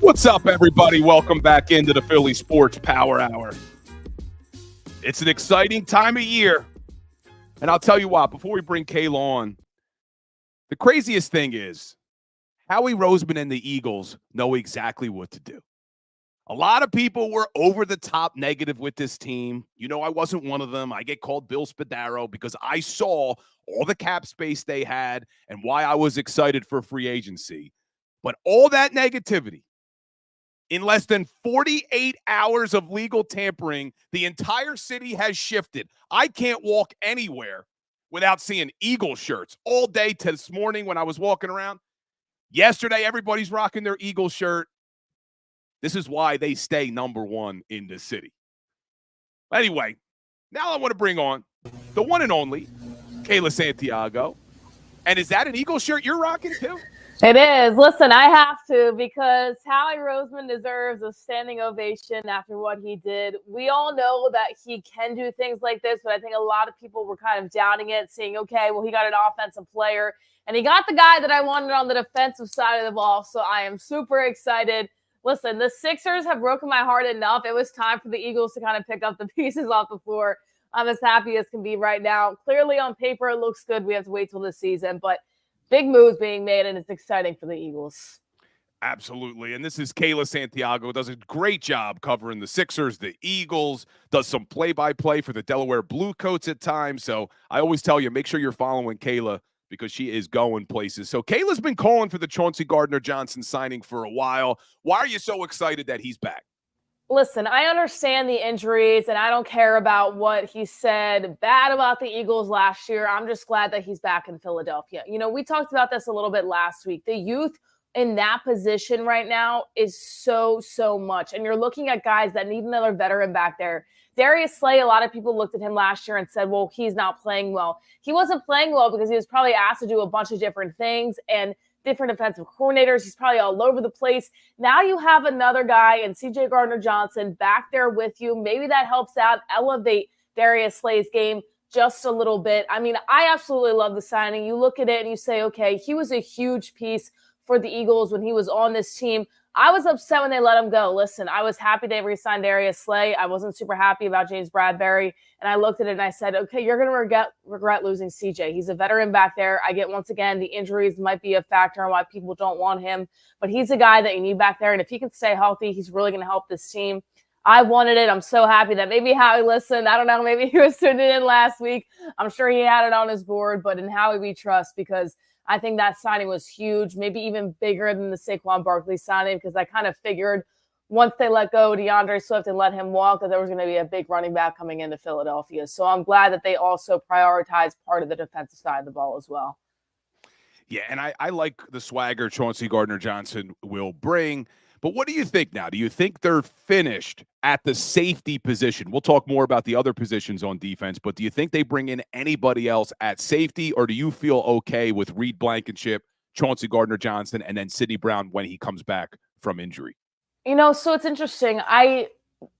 What's up, everybody? Welcome back into the Philly Sports Power Hour. It's an exciting time of year. And I'll tell you what, before we bring Kayla on, the craziest thing is Howie Roseman and the Eagles know exactly what to do. A lot of people were over the top negative with this team. You know, I wasn't one of them. I get called Bill Spadaro because I saw all the cap space they had and why I was excited for free agency. But all that negativity, in less than 48 hours of legal tampering, the entire city has shifted. I can't walk anywhere without seeing Eagle shirts all day to this morning when I was walking around. Yesterday, everybody's rocking their Eagle shirt. This is why they stay number one in the city. Anyway, now I want to bring on the one and only Kayla Santiago. And is that an Eagle shirt you're rocking too? It is. Listen, I have to because Howie Roseman deserves a standing ovation after what he did. We all know that he can do things like this, but I think a lot of people were kind of doubting it, saying, okay, well, he got an offensive player, and he got the guy that I wanted on the defensive side of the ball, so I am super excited. Listen, the Sixers have broken my heart enough. It was time for the Eagles to kind of pick up the pieces off the floor. I'm as happy as can be right now. Clearly on paper, it looks good. We have to wait till this season, but big moves being made, and it's exciting for the Eagles. Absolutely. And this is Kayla Santiago. Does a great job covering the Sixers, the Eagles, does some play-by-play for the Delaware Bluecoats at times. So I always tell you, make sure you're following Kayla because she is going places. So Kayla's been calling for the Chauncey Gardner-Johnson signing for a while. Why are you so excited that he's back? Listen, I understand the injuries, and I don't care about what he said bad about the Eagles last year. I'm just glad that he's back in Philadelphia. You know, we talked about this a little bit last week. The youth in that position right now is so much. And you're looking at guys that need another veteran back there. Darius Slay, a lot of people looked at him last year and said, well, he's not playing well. He wasn't playing well because he was probably asked to do a bunch of different things and different defensive coordinators. He's probably all over the place. Now you have another guy in CJ Gardner-Johnson back there with you. Maybe that helps out, elevate Darius Slay's game just a little bit. I mean, I absolutely love the signing. You look at it and you say, okay, he was a huge piece for the Eagles when he was on this team. I was upset when they let him go. Listen, I was happy they re-signed Darius Slay. I wasn't super happy about James Bradbury. And I looked at it and I said, okay, you're going to regret losing CJ. He's a veteran back there. I get, once again, the injuries might be a factor on why people don't want him. But he's a guy that you need back there. And if he can stay healthy, he's really going to help this team. I wanted it. I'm so happy that maybe Howie listened. I don't know. Maybe he was tuning in last week. I'm sure he had it on his board. But in Howie we trust, because I think that signing was huge, maybe even bigger than the Saquon Barkley signing, because I kind of figured once they let go DeAndre Swift and let him walk that there was going to be a big running back coming into Philadelphia. So I'm glad that they also prioritized part of the defensive side of the ball as well. Yeah, and I like the swagger Chauncey Gardner-Johnson will bring. But what do you think now? Do you think they're finished at the safety position? We'll talk more about the other positions on defense, but do you think they bring in anybody else at safety, or do you feel okay with Reed Blankenship, Chauncey Gardner-Johnson, and then Sidney Brown when he comes back from injury? You know, so it's interesting. I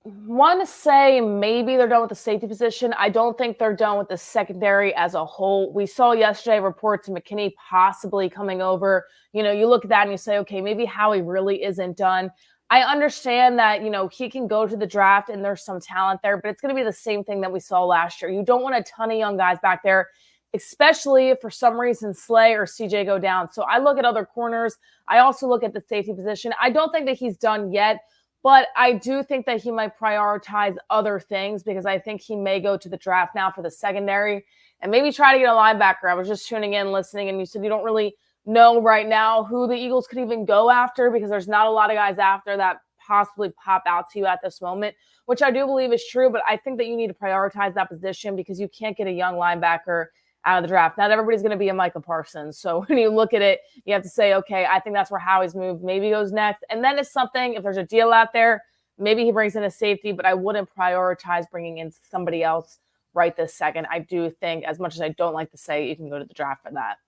want to say maybe they're done with the safety position. I don't think they're done with the secondary as a whole. We saw yesterday reports of McKinney possibly coming over. You know, you look at that and you say, okay, maybe Howie really isn't done. I understand that, you know, he can go to the draft and there's some talent there, but it's going to be the same thing that we saw last year. You don't want a ton of young guys back there, especially if for some reason Slay or CJ go down. So I look at other corners. I also look at the safety position. I don't think that he's done yet, but I do think that he might prioritize other things, because I think he may go to the draft now for the secondary and maybe try to get a linebacker. I was just tuning in, listening, and you said you don't really know right now who the Eagles could even go after, because there's not a lot of guys after that possibly pop out to you at this moment, which I do believe is true. But I think that you need to prioritize that position, because you can't get a young linebacker out of the draft. Not everybody's going to be a Micah Parsons. So when you look at it, you have to say, okay, I think that's where Howie's move maybe goes next. And then it's something, if there's a deal out there, maybe he brings in a safety, but I wouldn't prioritize bringing in somebody else right this second. I do think, as much as I don't like to say, you can go to the draft for that.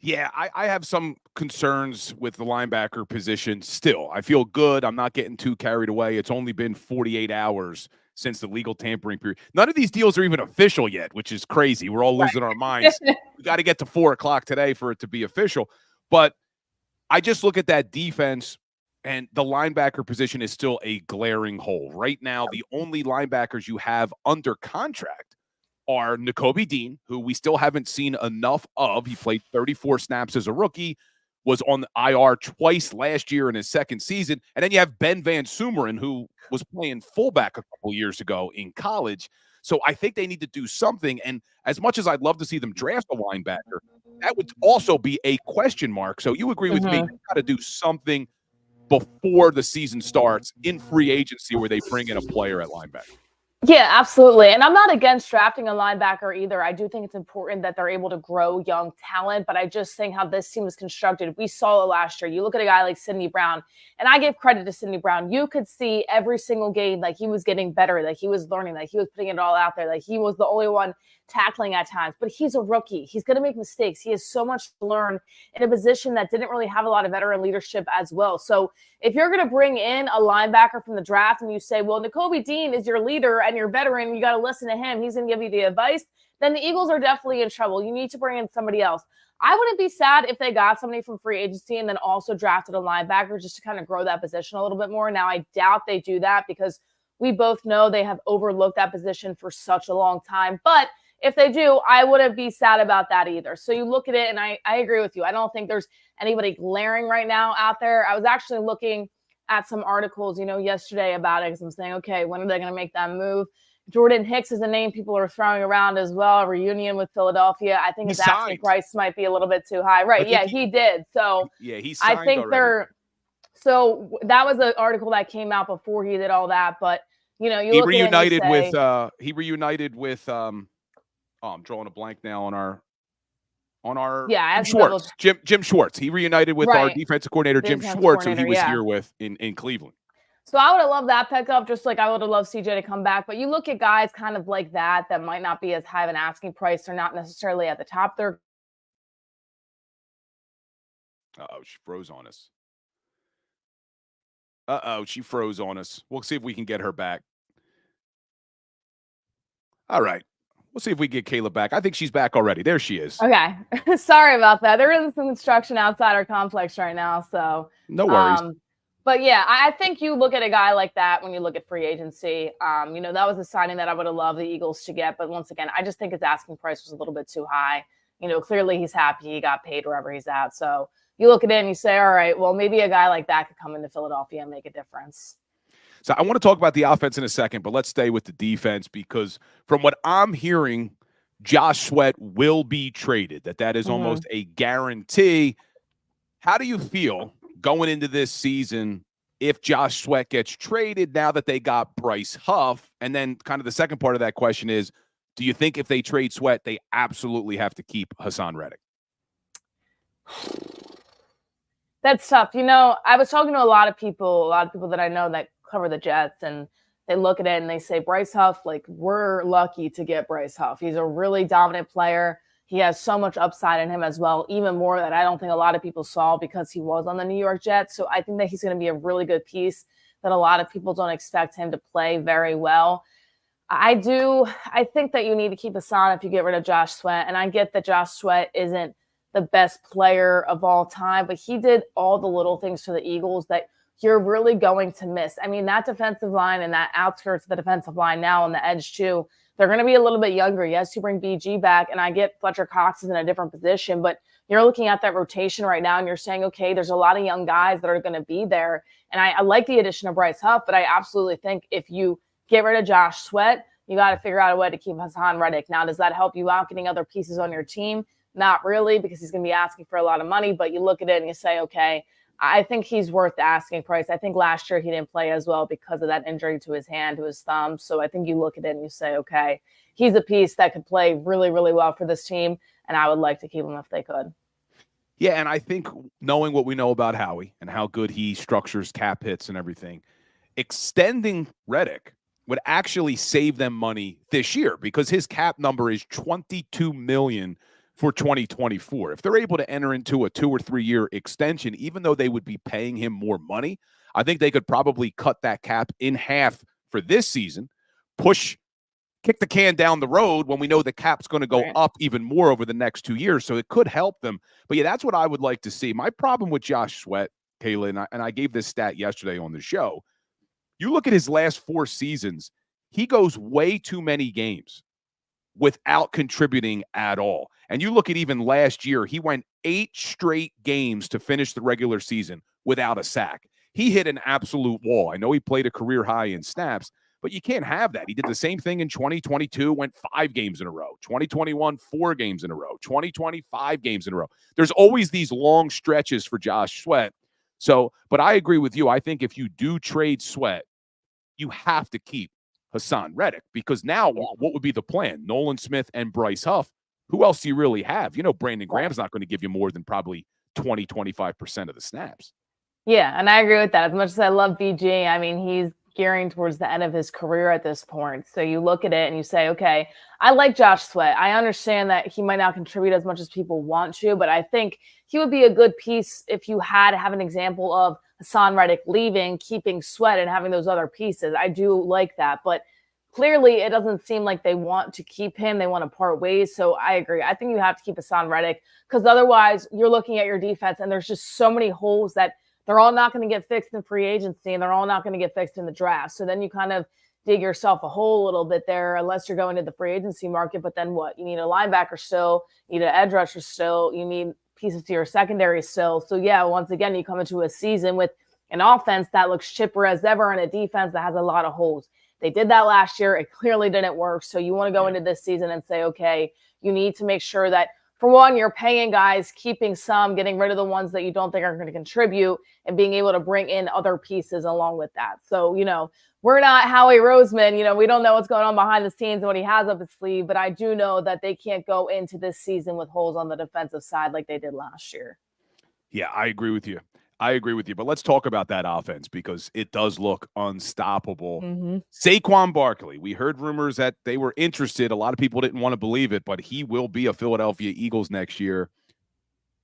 Yeah, I have some concerns with the linebacker position still. I feel good. I'm not getting too carried away. It's only been 48 hours since the legal tampering period. None of these deals are even official yet, which is crazy. We're all losing our minds. We got to get to 4 o'clock today for it to be official. But I just look at that defense. And the linebacker position is still a glaring hole. Right now, the only linebackers you have under contract are Nakobe Dean, who we still haven't seen enough of. He played 34 snaps as a rookie, was on the IR twice last year in his second season. And then you have Ben Van Sumeren, who was playing fullback a couple years ago in college. So I think they need to do something. And as much as I'd love to see them draft a linebacker, that would also be a question mark. So you agree with me, you got to do something before the season starts in free agency where they bring in a player at linebacker. Yeah, absolutely. And I'm not against drafting a linebacker either. I do think it's important that they're able to grow young talent, but I just think how this team is constructed. We saw it last year. You look at a guy like Sidney Brown, and I give credit to Sidney Brown. You could see every single game that he was getting better, that he was learning, that he was putting it all out there, that he was the only one tackling at times. But he's a rookie. He's going to make mistakes. He has so much to learn in a position that didn't really have a lot of veteran leadership as well. So if you're going to bring in a linebacker from the draft and you say, well, Nakobe Dean is your leader and your veteran, you got to listen to him, he's going to give you the advice, then the Eagles are definitely in trouble. You need to bring in somebody else. I wouldn't be sad if they got somebody from free agency and then also drafted a linebacker just to kind of grow that position a little bit more. Now, I doubt they do that because we both know they have overlooked that position for such a long time. But if they do, I wouldn't be sad about that either. So you look at it, and I agree with you. I don't think there's anybody glaring right now out there. I was actually looking at some articles, yesterday about it because I'm saying, okay, when are they going to make that move? Jordan Hicks is a name people are throwing around as well. A reunion with Philadelphia. I think his asking price might be a little bit too high. Right. Yeah, he did. So yeah, he signed I think already. So that was an article that came out before he did all that. But, he reunited with I'm drawing a blank now on our Schwartz, Jim Schwartz. He reunited with our defensive coordinator, Jim Schwartz, who he was here with in Cleveland. So I would have loved that pickup, just like I would have loved CJ to come back. But you look at guys kind of like that might not be as high of an asking price. They're not necessarily at the top. They're she froze on us. She froze on us. We'll see if we can get her back. All right. We'll see if we get Kayla back. I think she's back already. There she is. Okay. Sorry about that. There is some construction outside our complex right now, so no worries. But yeah, I think you look at a guy like that when you look at free agency. That was a signing that I would have loved the Eagles to get. But once again, I just think his asking price was a little bit too high. Clearly he's happy he got paid wherever he's at. So you look at it and you say, all right, well, maybe a guy like that could come into Philadelphia and make a difference. So I want to talk about the offense in a second, but let's stay with the defense because from what I'm hearing, Josh Sweat will be traded. That is almost a guarantee. How do you feel going into this season if Josh Sweat gets traded now that they got Bryce Huff? And then kind of the second part of that question is, do you think if they trade Sweat, they absolutely have to keep Hassan Reddick? That's tough. I was talking to a lot of people that I know that cover the Jets, and they look at it and they say, Bryce Huff, we're lucky to get Bryce Huff. He's a really dominant player. He has so much upside in him as well, even more that I don't think a lot of people saw because he was on the New York Jets. So I think that he's going to be a really good piece that a lot of people don't expect him to play very well. I think that you need to keep Hassan if you get rid of Josh Sweat. And I get that Josh Sweat isn't the best player of all time, but he did all the little things for the Eagles that you're really going to miss. I mean, that defensive line and that outskirts of the defensive line now on the edge too, they're going to be a little bit younger. Yes, you bring BG back, and I get Fletcher Cox is in a different position, but you're looking at that rotation right now and you're saying, okay, there's a lot of young guys that are going to be there. And I like the addition of Bryce Huff, but I absolutely think if you get rid of Josh Sweat, you got to figure out a way to keep Hassan Reddick. Now, does that help you out getting other pieces on your team? Not really, because he's going to be asking for a lot of money, but you look at it and you say, okay, I think he's worth the asking price. I think last year he didn't play as well because of that injury to his hand, to his thumb. So I think you look at it and you say, okay, he's a piece that could play really, really well for this team, and I would like to keep him if they could. Yeah, and I think knowing what we know about Howie and how good he structures cap hits and everything, extending Reddick would actually save them money this year because his cap number is $22 million for 2024. If they're able to enter into a 2 or 3 year extension, even though they would be paying him more money, I think they could probably cut that cap in half for this season, kick the can down the road when we know the cap's going to go up even more over the next 2 years. So it could help them. But yeah, that's what I would like to see. My problem with Josh Sweat, Kayla, and I gave this stat yesterday on the show. You look at his last 4 seasons, he goes way too many games without contributing at all. And you look at even last year, he went 8 straight games to finish the regular season without a sack. He hit an absolute wall. I know he played a career high in snaps, but you can't have that. He did the same thing in 2022, went 5 games in a row. 2021, 4 games in a row. 2020, 5 games in a row. There's always these long stretches for Josh Sweat. So, but I agree with you. I think if you do trade Sweat, you have to keep Hassan Reddick, because now what would be the plan? Nolan Smith and Bryce Huff. Who else do you really have? You know, Brandon Graham's not going to give you more than probably 20, 25% of the snaps. Yeah, and I agree with that. As much as I love BG, I mean, he's gearing towards the end of his career at this point. So you look at it and you say, okay, I like Josh Sweat. I understand that he might not contribute as much as people want to, but I think he would be a good piece if you had to have an example of Hassan Reddick leaving, keeping Sweat, and having those other pieces. I do like that, but clearly it doesn't seem like they want to keep him. They want to part ways. So I agree. I think you have to keep Hassan Reddick, because otherwise you're looking at your defense and there's just so many holes that they're all not going to get fixed in free agency, and they're all not going to get fixed in the draft. So then you kind of dig yourself a hole a little bit there, unless you're going to the free agency market. But then what? You need a linebacker still, you need an edge rusher still, you need pieces to your secondary still. So yeah, once again, you come into a season with an offense that looks chipper as ever and a defense that has a lot of holes. They did that last year. It clearly didn't work. So you want to go into this season and say, okay, you need to make sure that, for one, you're paying guys, keeping some, getting rid of the ones that you don't think are going to contribute, and being able to bring in other pieces along with that. So, you know, we're not Howie Roseman. You know, we don't know what's going on behind the scenes and what he has up his sleeve, but I do know that they can't go into this season with holes on the defensive side like they did last year. Yeah, I agree with you. But let's talk about that offense, because it does look unstoppable. Saquon Barkley, we heard rumors that they were interested. A lot of people didn't want to believe it, but he will be a Philadelphia Eagles next year.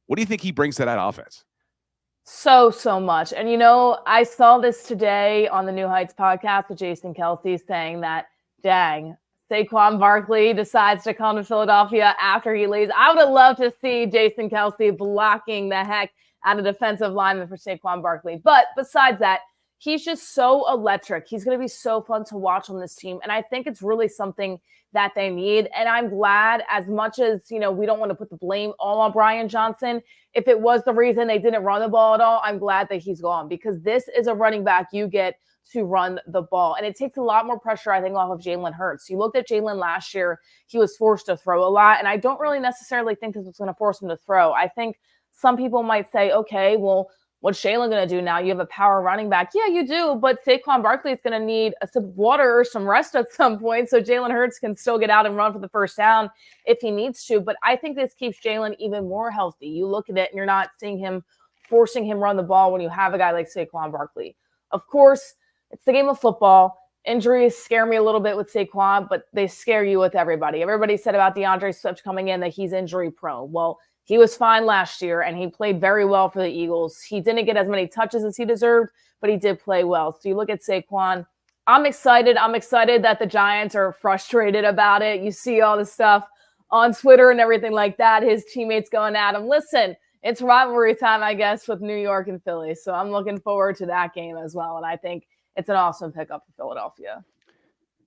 What do you think he brings to that offense? So much. And, you know, I saw this today on the New Heights podcast with Jason Kelce saying that, dang, Saquon Barkley decides to come to Philadelphia after he leaves. I would have loved to see Jason Kelce blocking the heck out of defensive lineman for Saquon Barkley. But besides that, he's just so electric. He's going to be so fun to watch on this team. And I think it's really something that they need. And I'm glad, as much as, you know, we don't want to put the blame all on Brian Johnson. If it was the reason they didn't run the ball at all, I'm glad that he's gone, because this is a running back you get to run the ball. And it takes a lot more pressure, I think, off of Jalen Hurts. You looked at Jalen last year, he was forced to throw a lot. And I don't really necessarily think this was going to force him to throw. I think some people might say, okay, well, what's Jalen going to do now? You have a power running back. Yeah, you do, but Saquon Barkley is going to need a sip of water or some rest at some point, so Jalen Hurts can still get out and run for the first down if he needs to. But I think this keeps Jalen even more healthy. You look at it and you're not seeing him forcing him run the ball when you have a guy like Saquon Barkley. Of course, it's the game of football. Injuries scare me a little bit with Saquon, but they scare you with everybody. Everybody said about DeAndre Swift coming in that he's injury prone. Well, he was fine last year, and he played very well for the Eagles. He didn't get as many touches as he deserved, but he did play well. So you look at Saquon. I'm excited. I'm excited that the Giants are frustrated about it. You see all the stuff on Twitter and everything like that. His teammates going at him. Listen, it's rivalry time, I guess, with New York and Philly. So I'm looking forward to that game as well. And I think it's an awesome pickup for Philadelphia.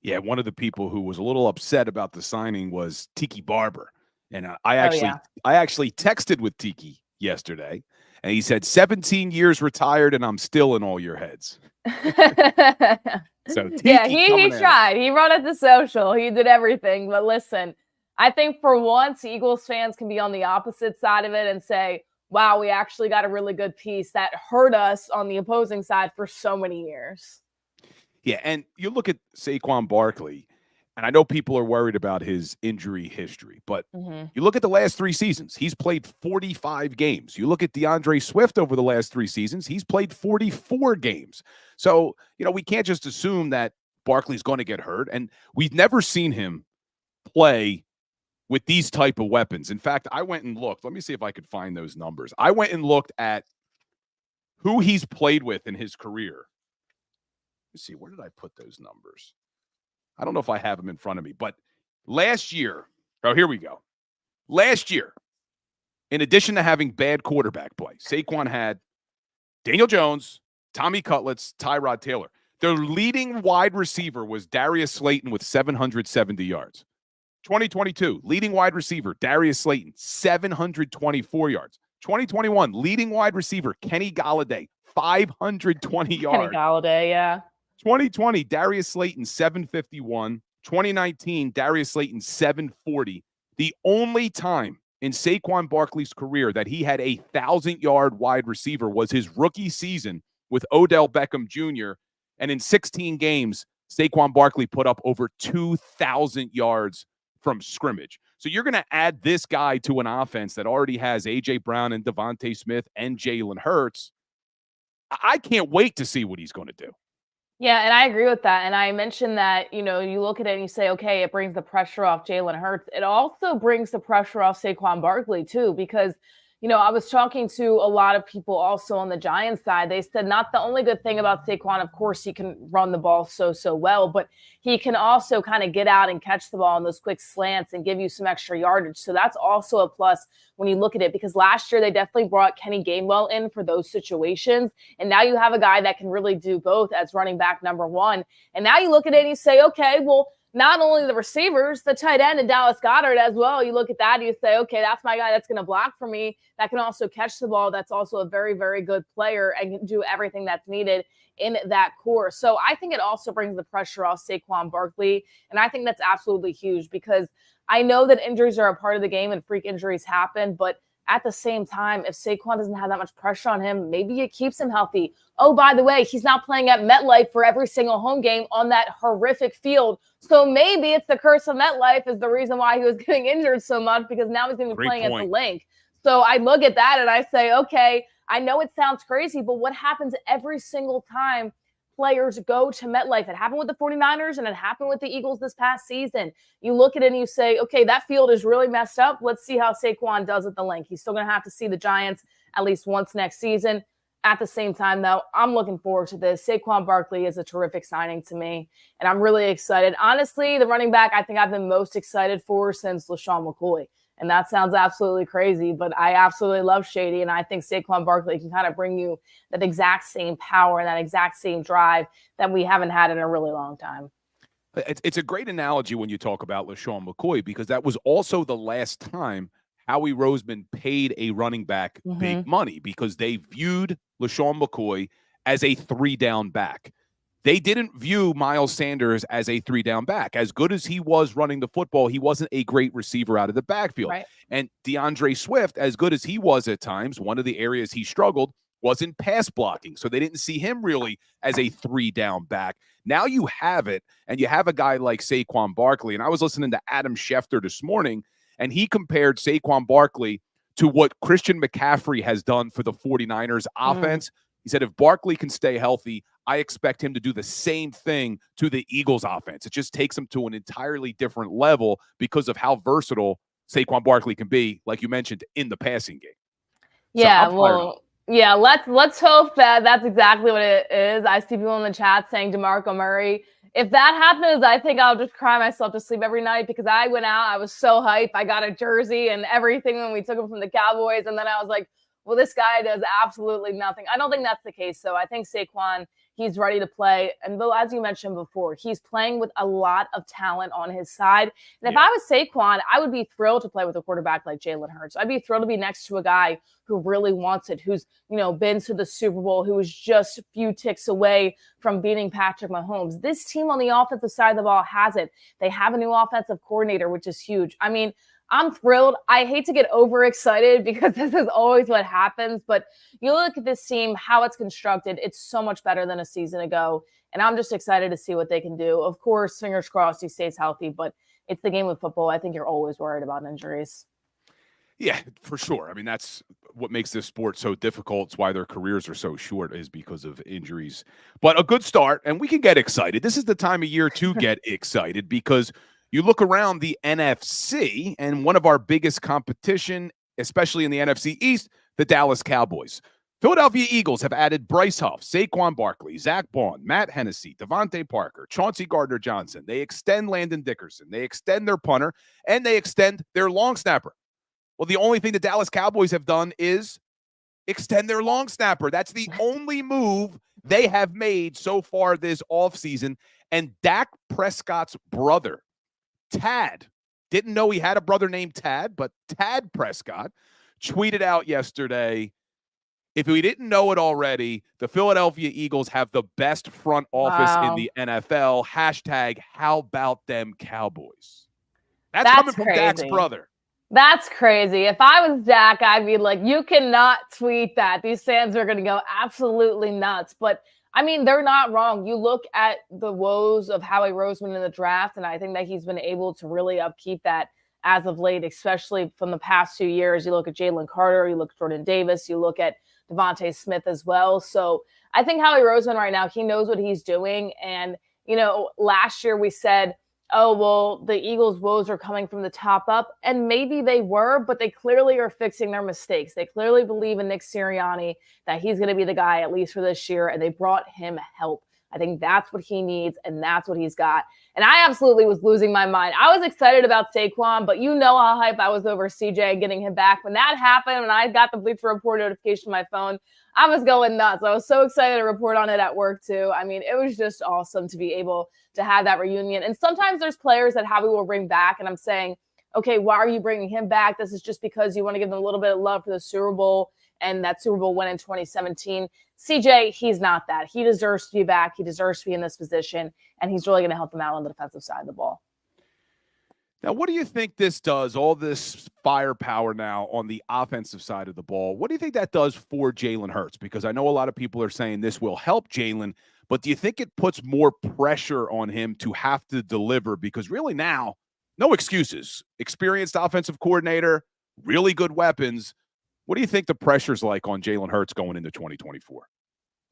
Yeah, one of the people who was a little upset about the signing was Tiki Barber. And I actually texted with Tiki yesterday, and he said, 17 years retired, and I'm still in all your heads. So Tiki, yeah, he tried. He wrote it to social. He did everything. But listen, I think for once, Eagles fans can be on the opposite side of it and say, wow, we actually got a really good piece that hurt us on the opposing side for so many years. Yeah, and you look at Saquon Barkley, and I know people are worried about his injury history, but you look at the last 3 seasons, he's played 45 games. You look at DeAndre Swift over the last 3 seasons, he's played 44 games. So, you know, we can't just assume that Barkley's going to get hurt, and we've never seen him play with these type of weapons. In fact, I went and looked. Let me see if I could find those numbers. I went and looked at who he's played with in his career. Let's see, where did I put those numbers? I don't know if I have them in front of me, but last year, here we go. Last year, in addition to having bad quarterback play, Saquon had Daniel Jones, Tommy Cutlets, Tyrod Taylor. Their leading wide receiver was Darius Slayton with 770 yards. 2022, leading wide receiver, Darius Slayton, 724 yards. 2021, leading wide receiver, Kenny Golladay, 520 yards. Kenny Golladay, yeah. 2020, Darius Slayton, 751. 2019, Darius Slayton, 740. The only time in Saquon Barkley's career that he had a 1,000-yard wide receiver was his rookie season with Odell Beckham Jr., and in 16 games, Saquon Barkley put up over 2,000 yards from scrimmage. So you're going to add this guy to an offense that already has A.J. Brown and Devontae Smith and Jalen Hurts. I can't wait to see what he's going to do. Yeah, and I agree with that. And I mentioned that, you look at it and you say, okay, it brings the pressure off Jalen Hurts. It also brings the pressure off Saquon Barkley, too, because, I was talking to a lot of people also on the Giants side. They said not the only good thing about Saquon, of course, he can run the ball so well, but he can also kind of get out and catch the ball in those quick slants and give you some extra yardage. So that's also a plus when you look at it, because last year they definitely brought Kenny Gainwell in for those situations. And now you have a guy that can really do both as running back number one. And now you look at it and you say, okay, well, not only the receivers, the tight end and Dallas Goedert as well. You look at that and you say, okay, that's my guy that's going to block for me. That can also catch the ball. That's also a very, very good player and can do everything that's needed in that core. So I think it also brings the pressure off Saquon Barkley. And I think that's absolutely huge, because I know that injuries are a part of the game and freak injuries happen, but at the same time, if Saquon doesn't have that much pressure on him, maybe it keeps him healthy. Oh, by the way, he's not playing at MetLife for every single home game on that horrific field. So maybe it's the curse of MetLife is the reason why he was getting injured so much, because now he's going to be playing at the Link. So I look at that and I say, okay, I know it sounds crazy, but what happens every single time players go to MetLife? It happened with the 49ers and it happened with the Eagles this past season. You look at it and you say, okay, that field is really messed up. Let's see how Saquon does at the Link. He's still going to have to see the Giants at least once next season. At the same time, though, I'm looking forward to this. Saquon Barkley is a terrific signing to me, and I'm really excited. Honestly, the running back I think I've been most excited for since LaShawn McCoy. And that sounds absolutely crazy, but I absolutely love Shady, and I think Saquon Barkley can kind of bring you that exact same power and that exact same drive that we haven't had in a really long time. It's a great analogy when you talk about LaShawn McCoy, because that was also the last time Howie Roseman paid a running back big money, because they viewed LaShawn McCoy as a 3-down back. They didn't view Miles Sanders as a 3-down back. As good as he was running the football, he wasn't a great receiver out of the backfield. Right. And DeAndre Swift, as good as he was at times, one of the areas he struggled was in pass blocking. So they didn't see him really as a 3-down back. Now you have it, and you have a guy like Saquon Barkley. And I was listening to Adam Schefter this morning, and he compared Saquon Barkley to what Christian McCaffrey has done for the 49ers offense. He said, if Barkley can stay healthy, I expect him to do the same thing to the Eagles offense. It just takes him to an entirely different level because of how versatile Saquon Barkley can be, like you mentioned, in the passing game. Yeah, let's hope that that's exactly what it is. I see people in the chat saying DeMarco Murray. If that happens, I think I'll just cry myself to sleep every night, because I went out, I was so hyped. I got a jersey and everything when we took him from the Cowboys, and then I was like, well, this guy does absolutely nothing. I don't think that's the case, though. I think Saquon, he's ready to play. And Bill, as you mentioned before, he's playing with a lot of talent on his side. And if I was Saquon, I would be thrilled to play with a quarterback like Jalen Hurts. I'd be thrilled to be next to a guy who really wants it, who's, been to the Super Bowl, who was just a few ticks away from beating Patrick Mahomes. This team on the offensive side of the ball has it. They have a new offensive coordinator, which is huge. I mean, I'm thrilled. I hate to get overexcited, because this is always what happens. But you look at this team, how it's constructed, it's so much better than a season ago. And I'm just excited to see what they can do. Of course, fingers crossed he stays healthy, but it's the game of football. I think you're always worried about injuries. Yeah, for sure. I mean, that's what makes this sport so difficult. It's why their careers are so short, is because of injuries. But a good start, and we can get excited. This is the time of year to get excited, because you look around the NFC, and one of our biggest competition, especially in the NFC East, the Dallas Cowboys. Philadelphia Eagles have added Bryce Huff, Saquon Barkley, Zach Bond, Matt Hennessy, Devontae Parker, Chauncey Gardner-Johnson. They extend Landon Dickerson. They extend their punter, and they extend their long snapper. Well, the only thing the Dallas Cowboys have done is extend their long snapper. That's the only move they have made so far this offseason. And Dak Prescott's brother, Tad, didn't know he had a brother named Tad, but Tad Prescott tweeted out yesterday, if we didn't know it already, the Philadelphia Eagles have the best front office in the NFL. Hashtag, how about them Cowboys? That's coming from crazy. Dak's brother. That's crazy. If I was Dak, I'd be like, you cannot tweet that. These fans are going to go absolutely nuts. But, I mean, they're not wrong. You look at the woes of Howie Roseman in the draft, and I think that he's been able to really upkeep that as of late, especially from the past 2 years. You look at Jalen Carter, you look at Jordan Davis, you look at Devontae Smith as well. So I think Howie Roseman right now, he knows what he's doing. And, you know, last year we said, oh, well, the Eagles' woes are coming from the top up. And maybe they were, but they clearly are fixing their mistakes. They clearly believe in Nick Sirianni, that he's going to be the guy, at least for this year. And they brought him help. I think that's what he needs, and that's what he's got. And I absolutely was losing my mind. I was excited about Saquon, but you know how hype I was over CJ getting him back. When that happened, when I got the Bleacher Report notification on my phone, I was going nuts. I was so excited to report on it at work, too. I mean, it was just awesome to be able to have that reunion. And sometimes there's players that Howie will bring back, and I'm saying, okay, why are you bringing him back? This is just because you want to give them a little bit of love for the Super Bowl and that Super Bowl win in 2017. CJ, he's not that. He deserves to be back. He deserves to be in this position, and he's really going to help them out on the defensive side of the ball. Now, what do you think this does, all this firepower now on the offensive side of the ball? What do you think that does for Jalen Hurts? Because I know a lot of people are saying this will help Jalen, but do you think it puts more pressure on him to have to deliver? Because really now, no excuses. Experienced offensive coordinator, really good weapons. What do you think the pressure's like on Jalen Hurts going into 2024?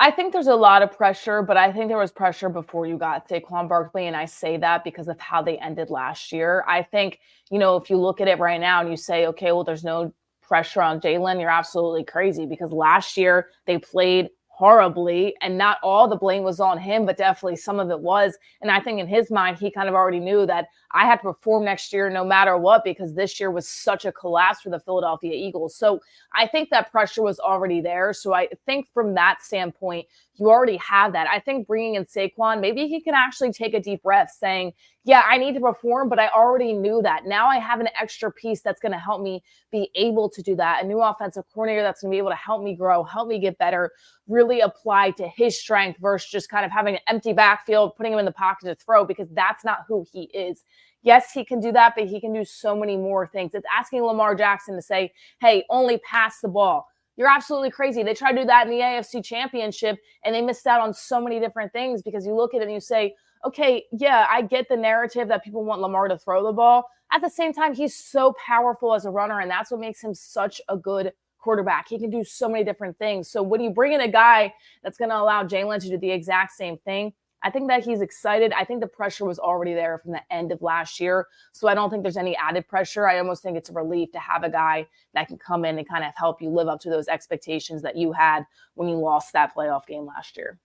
I think there's a lot of pressure, but I think there was pressure before you got Saquon Barkley, and I say that because of how they ended last year. I think, you know, if you look at it right now and you say, okay, well, there's no pressure on Jalen, you're absolutely crazy, because last year they played horribly, and not all the blame was on him, but definitely some of it was. And I think in his mind, he kind of already knew that I had to perform next year no matter what, because this year was such a collapse for the Philadelphia Eagles. So I think that pressure was already there. So I think from that standpoint, you already have that. I think bringing in Saquon, maybe he can actually take a deep breath saying, yeah, I need to perform, but I already knew that. Now I have an extra piece that's going to help me be able to do that. A new offensive coordinator that's going to be able to help me grow, help me get better, really apply to his strength versus just kind of having an empty backfield, putting him in the pocket to throw, because that's not who he is. Yes, he can do that, but he can do so many more things. It's asking Lamar Jackson to say, hey, only pass the ball. You're absolutely crazy. They tried to do that in the AFC Championship, and they missed out on so many different things, because you look at it and you say, okay, yeah, I get the narrative that people want Lamar to throw the ball. At the same time, he's so powerful as a runner, and that's what makes him such a good quarterback. He can do so many different things. So when you bring in a guy that's going to allow Jalen to do the exact same thing, I think that he's excited. I think the pressure was already there from the end of last year. So I don't think there's any added pressure. I almost think it's a relief to have a guy that can come in and kind of help you live up to those expectations that you had when you lost that playoff game last year.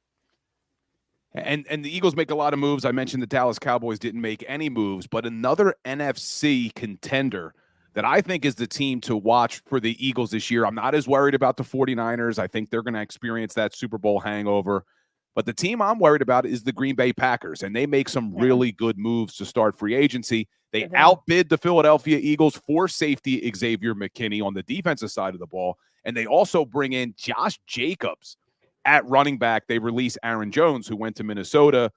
And the Eagles make a lot of moves. I mentioned the Dallas Cowboys didn't make any moves, but another NFC contender that I think is the team to watch for the Eagles this year. I'm not as worried about the 49ers. I think they're going to experience that Super Bowl hangover. But the team I'm worried about is the Green Bay Packers, and they make some really good moves to start free agency. They outbid the Philadelphia Eagles for safety Xavier McKinney on the defensive side of the ball, and they also bring in Josh Jacobs at running back. They release Aaron Jones, who went to Minnesota.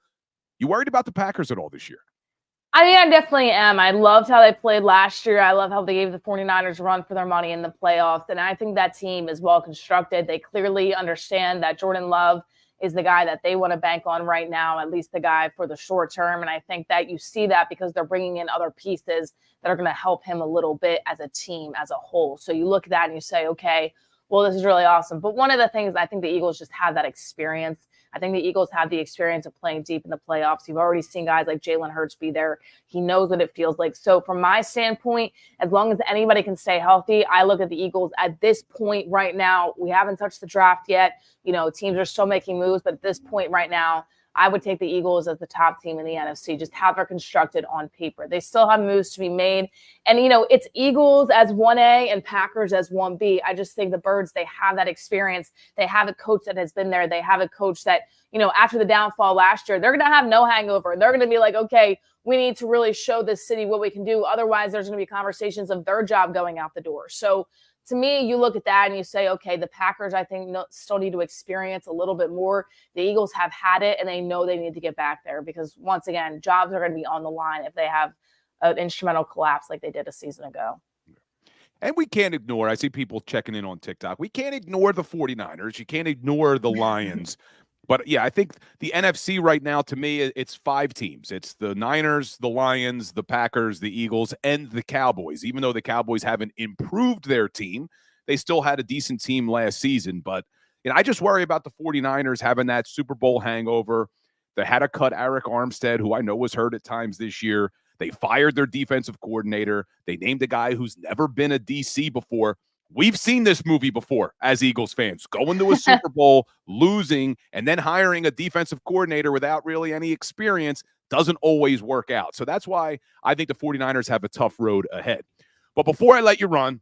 You worried about the Packers at all this year? I mean, I definitely am. I loved how they played last year. I love how they gave the 49ers a run for their money in the playoffs, and I think that team is well constructed. They clearly understand that Jordan Love is the guy that they want to bank on right now, at least the guy for the short term. And I think that you see that because they're bringing in other pieces that are going to help him a little bit as a team, as a whole. So you look at that and you say, okay, well, this is really awesome. But one of the things, I think the Eagles just have that experience. I think the Eagles have the experience of playing deep in the playoffs. You've already seen guys like Jalen Hurts be there. He knows what it feels like. So from my standpoint, as long as anybody can stay healthy, I look at the Eagles at this point right now. We haven't touched the draft yet. You know, teams are still making moves, but at this point right now, I would take the Eagles as the top team in the NFC, just how they're constructed on paper. They still have moves to be made. And, it's Eagles as 1A and Packers as 1B. I just think the Birds, they have that experience. They have a coach that has been there. They have a coach that, after the downfall last year, they're going to have no hangover. They're going to be like, okay, we need to really show this city what we can do. Otherwise, there's going to be conversations of their job going out the door. So to me, you look at that and you say, okay, the Packers, I think, still need to experience a little bit more. The Eagles have had it, and they know they need to get back there because, once again, jobs are going to be on the line if they have an instrumental collapse like they did a season ago. And we can't ignore, I see people checking in on TikTok, we can't ignore the 49ers. You can't ignore the Lions. But, yeah, I think the NFC right now, to me, it's 5 teams. It's the Niners, the Lions, the Packers, the Eagles, and the Cowboys. Even though the Cowboys haven't improved their team, they still had a decent team last season. But I just worry about the 49ers having that Super Bowl hangover. They had to cut Eric Armstead, who I know was hurt at times this year. They fired their defensive coordinator. They named a guy who's never been a DC before. We've seen this movie before as Eagles fans, going to a Super Bowl, losing, and then hiring a defensive coordinator without really any experience doesn't always work out. So that's why I think the 49ers have a tough road ahead. But before I let you run,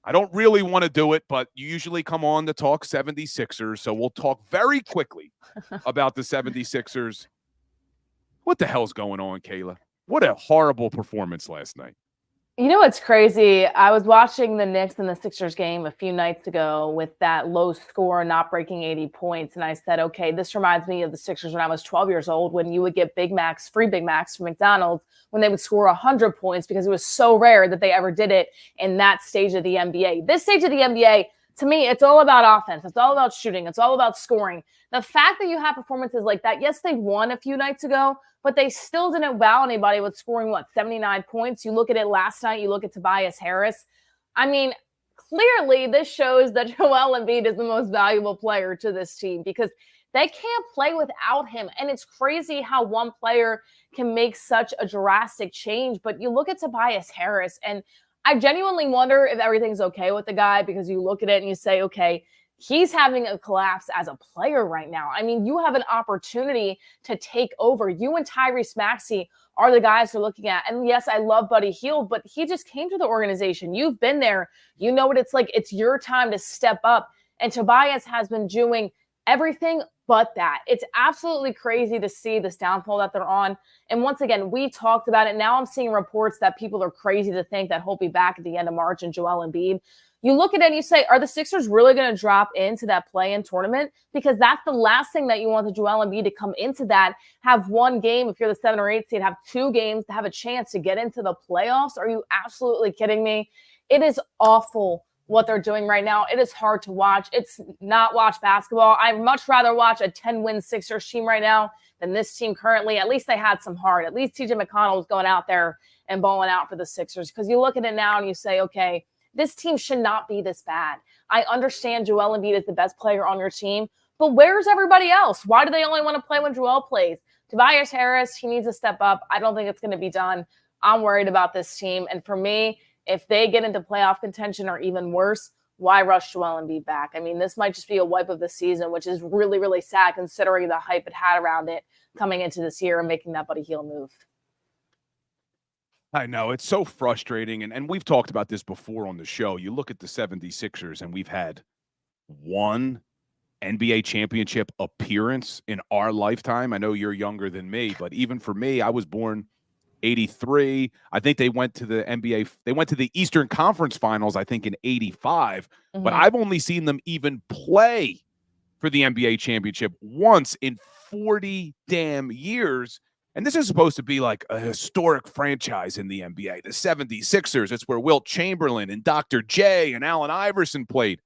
I don't really want to do it, but you usually come on to talk 76ers, so we'll talk very quickly about the 76ers. What the hell's going on, Kayla? What a horrible performance last night. What's crazy? I was watching the Knicks and the Sixers game a few nights ago with that low score, not breaking 80 points. And I said, okay, this reminds me of the Sixers when I was 12 years old, when you would get Big Macs, free Big Macs from McDonald's, when they would score 100 points, because it was so rare that they ever did it in that stage of the NBA. This stage of the NBA, to me, it's all about offense. It's all about shooting. It's all about scoring. The fact that you have performances like that, yes, they won a few nights ago, but they still didn't wow anybody with scoring, 79 points? You look at it last night, you look at Tobias Harris. I mean, clearly this shows that Joel Embiid is the most valuable player to this team because they can't play without him. And it's crazy how one player can make such a drastic change. But you look at Tobias Harris, and I genuinely wonder if everything's okay with the guy, because you look at it and you say, okay, he's having a collapse as a player right now. I mean, you have an opportunity to take over. You and Tyrese Maxey are the guys we're looking at. And yes, I love Buddy Hield, but he just came to the organization. You've been there. You know what it's like. It's your time to step up. And Tobias has been doing everything but that. It's absolutely crazy to see this downfall that they're on. And once again, we talked about it. Now I'm seeing reports that people are crazy to think that he'll be back at the end of March and Joel Embiid. You look at it and you say, are the Sixers really going to drop into that play-in tournament? Because that's the last thing that you want the Joel Embiid to come into that, have one game, if you're the 7 or 8 seed, have 2 games to have a chance to get into the playoffs. Are you absolutely kidding me? It is awful what they're doing right now. It is hard to watch. It's not watch basketball. I'd much rather watch a 10-win Sixers team right now than this team currently. At least they had some heart. At least TJ McConnell was going out there and balling out for the Sixers. Because you look at it now and you say, okay, this team should not be this bad. I understand Joel Embiid is the best player on your team, but where's everybody else? Why do they only want to play when Joel plays? Tobias Harris, he needs to step up. I don't think it's going to be done. I'm worried about this team. And for me, if they get into playoff contention or even worse, why rush Joel Embiid back? I mean, this might just be a wipe of the season, which is really, really sad considering the hype it had around it coming into this year and making that Buddy Hield move. I know. It's so frustrating. And we've talked about this before on the show. You look at the 76ers, and we've had one NBA championship appearance in our lifetime. I know you're younger than me, but even for me, I was born 83. I think they went to the NBA. They went to the Eastern Conference Finals, I think, in 85. Mm-hmm. But I've only seen them even play for the NBA championship once in 40 damn years. And this is supposed to be like a historic franchise in the NBA, the 76ers. It's where Wilt Chamberlain and Dr. J and Allen Iverson played.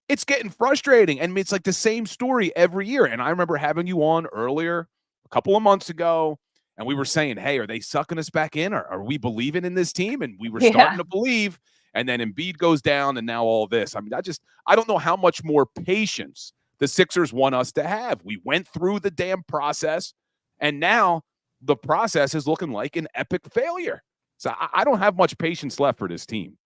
It's getting frustrating. And it's like the same story every year. And I remember having you on earlier, a couple of months ago, and we were saying, hey, are they sucking us back in? Or are we believing in this team? And we were starting to believe. And then Embiid goes down, and now all this. I mean, I don't know how much more patience the Sixers want us to have. We went through the damn process. And now the process is looking like an epic failure. So I don't have much patience left for this team.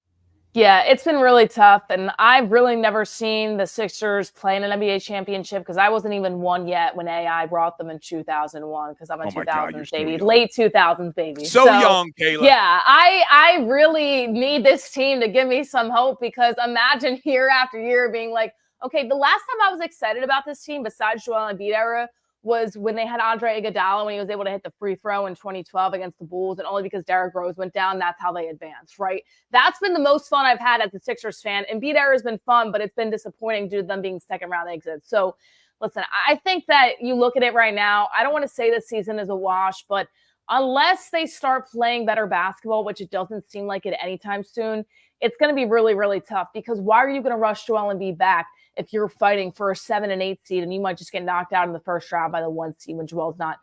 Yeah, it's been really tough, and I've really never seen the Sixers play in an NBA championship because I wasn't even one yet when AI brought them in 2001 because I'm a Oh my God, you're 2000s so baby, young. late 2000s baby. So young, Kayla. Yeah, I really need this team to give me some hope because imagine year after year being like, okay, the last time I was excited about this team besides Joel Embiid era was when they had Andre Iguodala when he was able to hit the free throw in 2012 against the Bulls, and only because Derrick Rose went down, that's how they advanced, right? That's been the most fun I've had as a Sixers fan. Embiid era has been fun, but it's been disappointing due to them being second round exits. So listen, I think that you look at it right now, I don't want to say this season is a wash, but unless they start playing better basketball, which it doesn't seem like it anytime soon, it's going to be really, really tough because why are you going to rush Joel Embiid back if you're fighting for a 7 and 8 seed and you might just get knocked out in the first round by the 1 seed when Joel's not,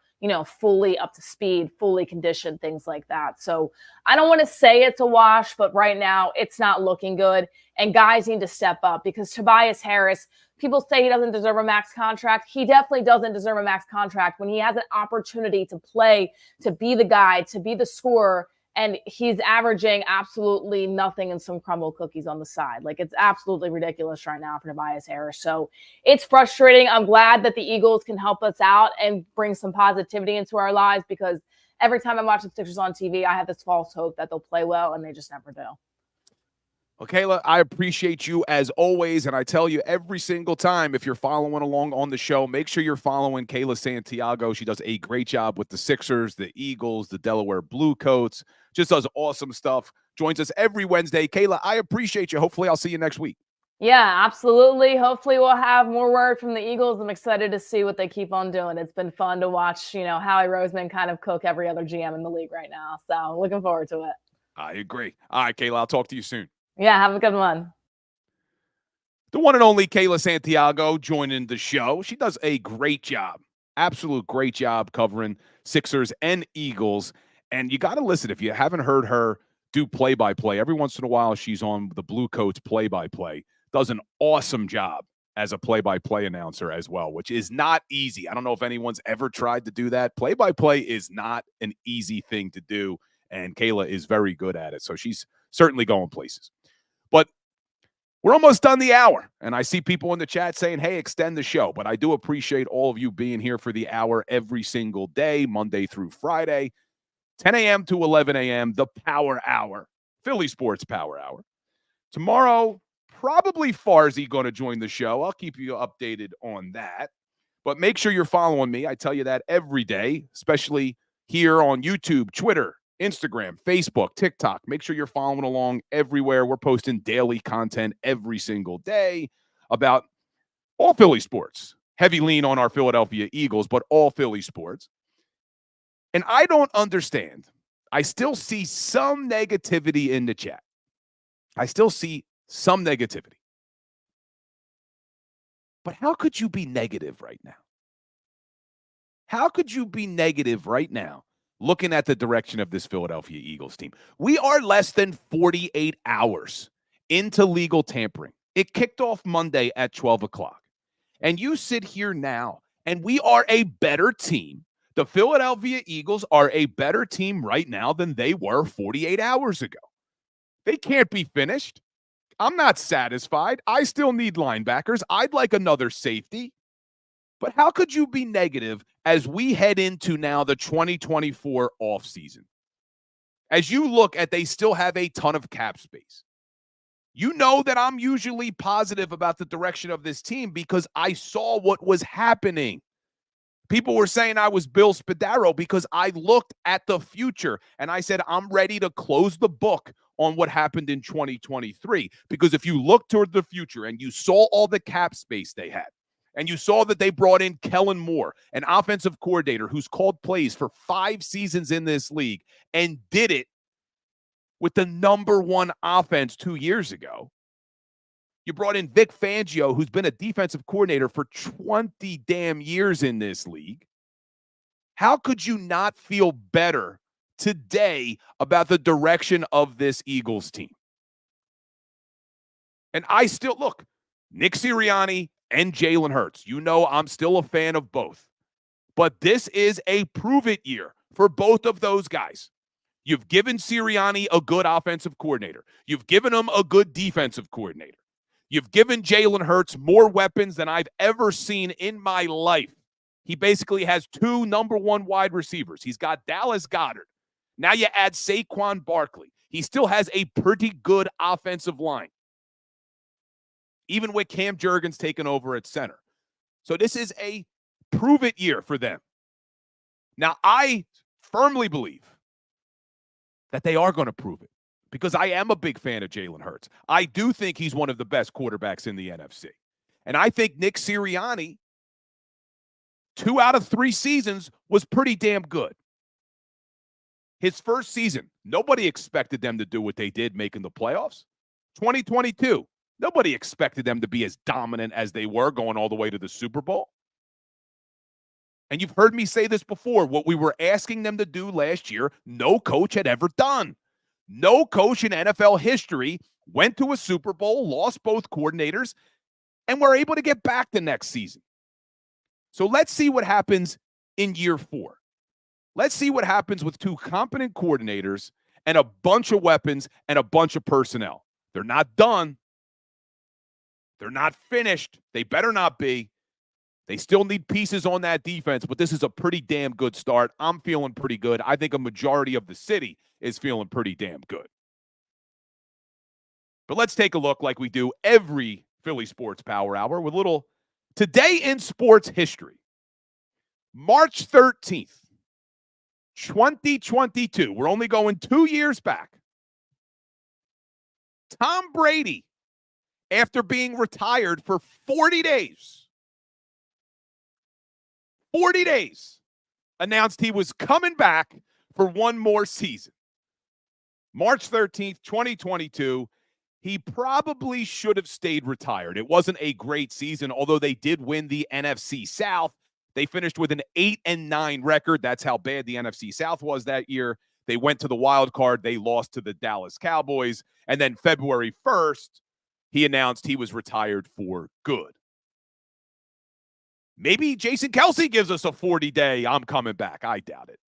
fully up to speed, fully conditioned, things like that. So I don't want to say it's a wash, but right now it's not looking good. And guys need to step up because Tobias Harris, people say he doesn't deserve a max contract. He definitely doesn't deserve a max contract when he has an opportunity to play, to be the guy, to be the scorer. And he's averaging absolutely nothing and some crumble cookies on the side. Like, it's absolutely ridiculous right now for Tobias Harris. So it's frustrating. I'm glad that the Eagles can help us out and bring some positivity into our lives because every time I watch the Sixers on TV, I have this false hope that they'll play well, and they just never do. Well, Kayla, I appreciate you as always, and I tell you every single time, if you're following along on the show, make sure you're following Kayla Santiago. She does a great job with the Sixers, the Eagles, the Delaware Blue Coats, just does awesome stuff. Joins us every Wednesday. Kayla, I appreciate you. Hopefully, I'll see you next week. Yeah, absolutely. Hopefully we'll have more word from the Eagles. I'm excited to see what they keep on doing. It's been fun to watch, Howie Roseman kind of cook every other GM in the league right now. So looking forward to it. I agree. All right, Kayla, I'll talk to you soon. Yeah, have a good one. The one and only Kayla Santiago joining the show. She does a great job, absolute great job covering Sixers and Eagles. And you got to listen, if you haven't heard her do play-by-play, every once in a while she's on the Blue Coats play-by-play, does an awesome job as a play-by-play announcer as well, which is not easy. I don't know if anyone's ever tried to do that. Play-by-play is not an easy thing to do, and Kayla is very good at it. So she's certainly going places. But we're almost done the hour, and I see people in the chat saying, hey, extend the show. But I do appreciate all of you being here for the hour every single day, Monday through Friday, 10 a.m. to 11 a.m., the Power Hour, Philly Sports Power Hour. Tomorrow, probably Farzy going to join the show. I'll keep you updated on that. But make sure you're following me. I tell you that every day, especially here on YouTube, Twitter, Instagram, Facebook, TikTok. Make sure you're following along everywhere. We're posting daily content every single day about all Philly sports. Heavy lean on our Philadelphia Eagles, but all Philly sports. And I don't understand. I still see some negativity in the chat. I still see some negativity. But how could you be negative right now? How could you be negative right now looking at the direction of this Philadelphia Eagles team? We are less than 48 hours into legal tampering. It kicked off Monday at 12 o'clock. And you sit here now, and we are a better team. The Philadelphia Eagles are a better team right now than they were 48 hours ago. They can't be finished. I'm not satisfied. I still need linebackers. I'd like another safety. But how could you be negative as we head into now the 2024 offseason? As you look at, they still have a ton of cap space. You know that I'm usually positive about the direction of this team because I saw what was happening. People were saying I was Bill Spadaro because I looked at the future and I said, I'm ready to close the book on what happened in 2023. Because if you look toward the future and you saw all the cap space they had, and you saw that they brought in Kellen Moore, an offensive coordinator who's called plays for 5 seasons in this league and did it with the number 1 offense 2 years ago. You brought in Vic Fangio, who's been a defensive coordinator for 20 damn years in this league. How could you not feel better today about the direction of this Eagles team? And I still, look, Nick Sirianni and Jalen Hurts. You know I'm still a fan of both. But this is a prove-it year for both of those guys. You've given Sirianni a good offensive coordinator. You've given him a good defensive coordinator. You've given Jalen Hurts more weapons than I've ever seen in my life. He basically has 2 number 1 wide receivers. He's got Dallas Goedert. Now you add Saquon Barkley. He still has a pretty good offensive line, even with Cam Jurgens taking over at center. So this is a prove-it year for them. Now, I firmly believe that they are going to prove it because I am a big fan of Jalen Hurts. I do think he's one of the best quarterbacks in the NFC. And I think Nick Sirianni, 2 out of 3 seasons, was pretty damn good. His first season, nobody expected them to do what they did making the playoffs. 2022, nobody expected them to be as dominant as they were going all the way to the Super Bowl. And you've heard me say this before. What we were asking them to do last year, no coach had ever done. No coach in NFL history went to a Super Bowl, lost both coordinators, and were able to get back the next season. So let's see what happens in year 4. Let's see what happens with 2 competent coordinators and a bunch of weapons and a bunch of personnel. They're not done. They're not finished. They better not be. They still need pieces on that defense, but this is a pretty damn good start. I'm feeling pretty good. I think a majority of the city is feeling pretty damn good. But let's take a look like we do every Philly Sports Power Hour with a little Today in Sports History. March 13th, 2022. We're only going 2 years back. Tom Brady, after being retired for 40 days, 40 days, announced he was coming back for one more season. March 13th, 2022. He probably should have stayed retired. It wasn't a great season, although they did win the NFC South. They finished with an 8-9 record. That's how bad the NFC South was that year. They went to the wild card. They lost to the Dallas Cowboys. And then February 1st, he announced he was retired for good. Maybe Jason Kelce gives us a 40-day, I'm coming back. I doubt it.